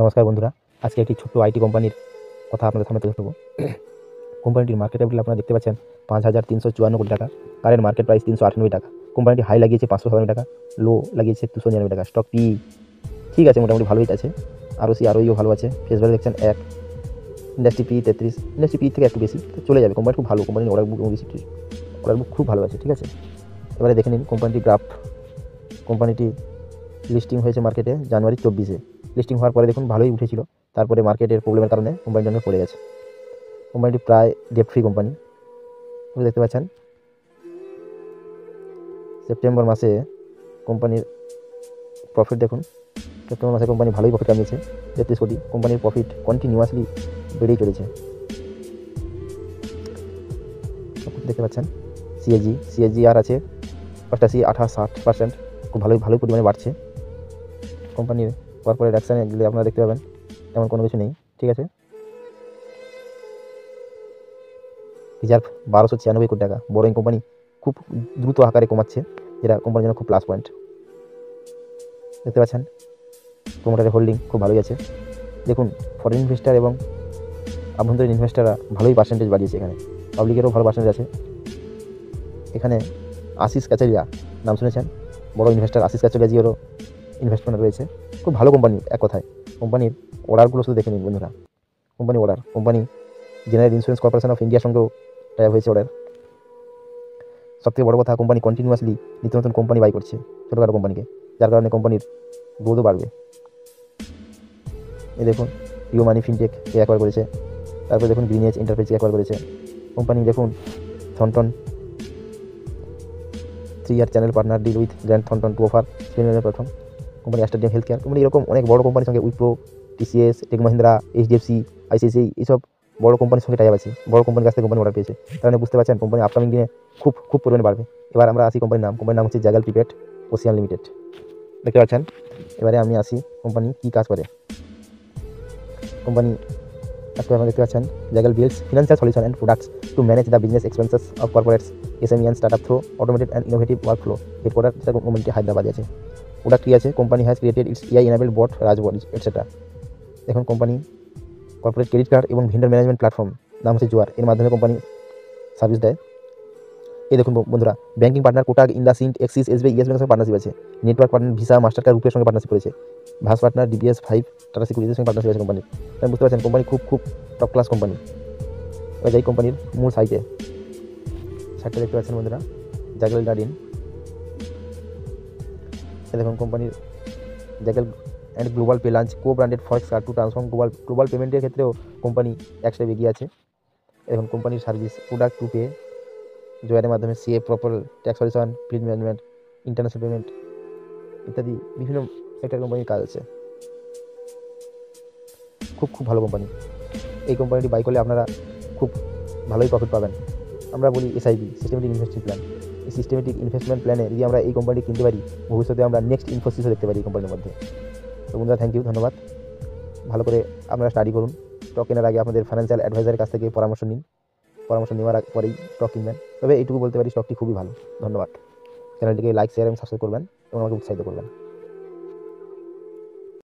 নমস্কার বন্ধুরা, আজকে একটি ছোট্ট আইটি কোম্পানির কথা আপনাদের সামনে তুলে ধরব। কোম্পানিটির মার্কেট ক্যাপিটাল আপনারা দেখতে পাচ্ছেন 5,354 কোটি টাকা, কারেন্ট মার্কেট প্রাইস 398 টাকা। কোম্পানিটি হাই লাগিয়েছে 597 টাকা, লো লাগিয়েছে 299 টাকা। স্টক পি ঠিক আছে, মোটামুটি ভালোই আছে। আরওইও ভালো আছে। ফেস ভ্যালু দেখছেন 1, ইন্ডাস্ট্রি পি 33, ইন্ডাস্ট্রি পি থেকে একটু বেশি, তো চলে যাবে। কোম্পানি খুব ভালো, কোম্পানির অর্ডার বুক খুব ভালো আছে, ঠিক আছে। এবারে দেখে নিন কোম্পানিটির গ্রাফ। কোম্পানিটি লিস্টিং হয়েছে মার্কেটে জানুয়ারি 24-এ। লিস্টিং হওয়ার পরে দেখুন ভালোই উঠেছিল, তারপরে মার্কেটের প্রবলেমের কারণে কোম্পানির জন্য পড়ে গেছে। কোম্পানিটি প্রায় ডেট ফ্রি কোম্পানি, দেখতে পাচ্ছেন। সেপ্টেম্বর মাসে কোম্পানির প্রফিট দেখুন, সেপ্টেম্বর মাসে কোম্পানি ভালোই প্রফিট কামিয়েছে 33 কোটি। কোম্পানির প্রফিট কন্টিনিউয়াসলি বেড়েই চলেছে, দেখতে পাচ্ছেন। সিএজি আর আছে 85-60%, খুব ভালোই পরিমাণে বাড়ছে। কোম্পানির কর্পোরেট অ্যাকশানে গেলে আপনারা দেখতে পাবেন এমন কোনো কিছু নেই, ঠিক আছে। রিজার্ভ 1296 কোটি টাকা। বোরিং কোম্পানি খুব দ্রুত আকারে কমাচ্ছে, যেটা কোম্পানির জন্য খুব প্লাস পয়েন্ট, দেখতে পাচ্ছেন। প্রোমোটারের হোল্ডিং খুব ভালোই আছে। দেখুন, ফরেন ইনভেস্টার এবং আভ্যন্তরীণ ইনভেস্টাররা ভালোই পার্সেন্টেজ বাড়িয়েছে। এখানে পাবলিকেরও ভালো পার্সেন্টেজ আছে। এখানে আশিস কাচারিয়া নাম শুনেছেন, বড় ইনভেস্টার আশিস কাচারিয়া জিওরও ইনভেস্টমেন্ট রয়েছে। খুব ভালো কোম্পানি, এক কথায়। কোম্পানির অর্ডারগুলো শুধু দেখে নিন বন্ধুরা। Company general insurance corporation of ইন্ডিয়ার সঙ্গেও টাই হয়েছে অর্ডার। সবথেকে বড় কথা, কোম্পানি কন্টিনিউয়াসলি নিত্য নতুন কোম্পানি বাই করছে, ছোটোখাটো কোম্পানিকে, যার কারণে কোম্পানির গ্রোথও বাড়বে। এই দেখুন, ইউ মানি ফিনটেককে অ্যাকোয়ার করেছে। তারপরে দেখুন, গ্রিন এজ এন্টারপ্রাইজকে অ্যাকোয়ার করেছে। কোম্পানি দেখুন, Thornton 3-year channel partner deal with Grant Thornton to offer স্পেনের প্রথম। Company Aster DM health care. Company এরকম অনেক বড় কোম্পানির সঙ্গে উইপ্রো, টিসিএস, টেক মহিন্দ্রা, এইচডিএফসি, আইসিআইসিআই, এইসব বড় কোম্পানির সঙ্গে টাই আছে। বড় কোম্পানির কাছ থেকে কোম্পানি অর্ডার পেয়েছে, তার মানে বুঝতে পারছেন কোম্পানি আপকামিং দিনে খুব পরিমাণে বাড়বে। এবার আমরা আসি কোম্পানির নাম হচ্ছে জাগাল প্রিপেড ওসিয়ান লিমিটেড, দেখতে পাচ্ছেন। এবারে আমি আসি কোম্পানি কী কাজ করে। কোম্পানি আজকে আপনারা দেখতে পাচ্ছেন, Zaggle builds financial solution and products to manage the business expenses of corporates, SME and startup through automated and innovative workflow. Headquarter কোম্পানিটি হায়দ্রাবাদে আছে। প্রোডাক্ট কী আছে? Company has created its AI enabled bot রাজবট এটসেট্রা। এখন কোম্পানি কর্পোরেট ক্রেডিট কার্ড এবং vendor management platform নাম হচ্ছে জোয়ার, এর মাধ্যমে কোম্পানি সার্ভিস দেয়। এই দেখুন বন্ধুরা, banking partner Kotak, IndusInd, axis, SBI, yes ব্যাংকের সঙ্গে পার্টনারশিপ আছে। নেটওয়ার্ক পার্টনার ভিসা, মাস্টারকার্ড, রুপের সঙ্গে পার্টনারশিপ করেছে। ভাস পার্টনার ডিবিএস 5, টাটা সিকিউরিটির সঙ্গে পার্টনারশিপ আছে কোম্পানির। তাই বুঝতে পারছেন কোম্পানি খুব টপ ক্লাস কোম্পানি। এবার যাই কোম্পানির মূল সাইটে দেখতে পাচ্ছেন বন্ধুরা, জাগেল গার্ডিন। দেখুন কোম্পানির Zaggle and global pay launch co branded forex card to transform global পেমেন্টের ক্ষেত্রেও কোম্পানি এক স্টেপ এগিয়ে আছে। এখন কোম্পানির সার্ভিস প্রোডাক্ট টু পে জয়ের মাধ্যমে CA proper tax solution, fleet management, international payment ইত্যাদি বিভিন্ন সেক্টর কোম্পানির কাজ আছে। খুব ভালো কোম্পানি। এই কোম্পানিটি বাই করলে আপনারা খুব ভালোই প্রফিট পাবেন। আমরা বলি এসআইপি, সিস্টেমেটিক ইনভেস্টমেন্ট প্ল্যান। এই সিস্টেমেটিক ইনভেস্টমেন্ট প্ল্যানে যদি আমরা এই কোম্পানিটি কিনতে পারি, ভবিষ্যতে আমরা নেক্সট ইনফোসিসও দেখতে পারি এই কোম্পানির মধ্যে। তো বন্ধুরা, থ্যাংক ইউ, ধন্যবাদ। ভালো করে আপনারা স্টাডি করুন। স্টক কেনার আগে আপনাদের ফাইন্যান্সিয়াল অ্যাডভাইজারের কাছ থেকে পরামর্শ নিন। পরামর্শ নেওয়ার পরেই স্টক কিনবেন। তবে এইটুকু বলতে পারি, স্টকটি খুবই ভালো। ধন্যবাদ। চ্যানেলটিকে লাইক, শেয়ার এবং সাবস্ক্রাইব করবেন এবং আমাকে উৎসাহিত করবেন।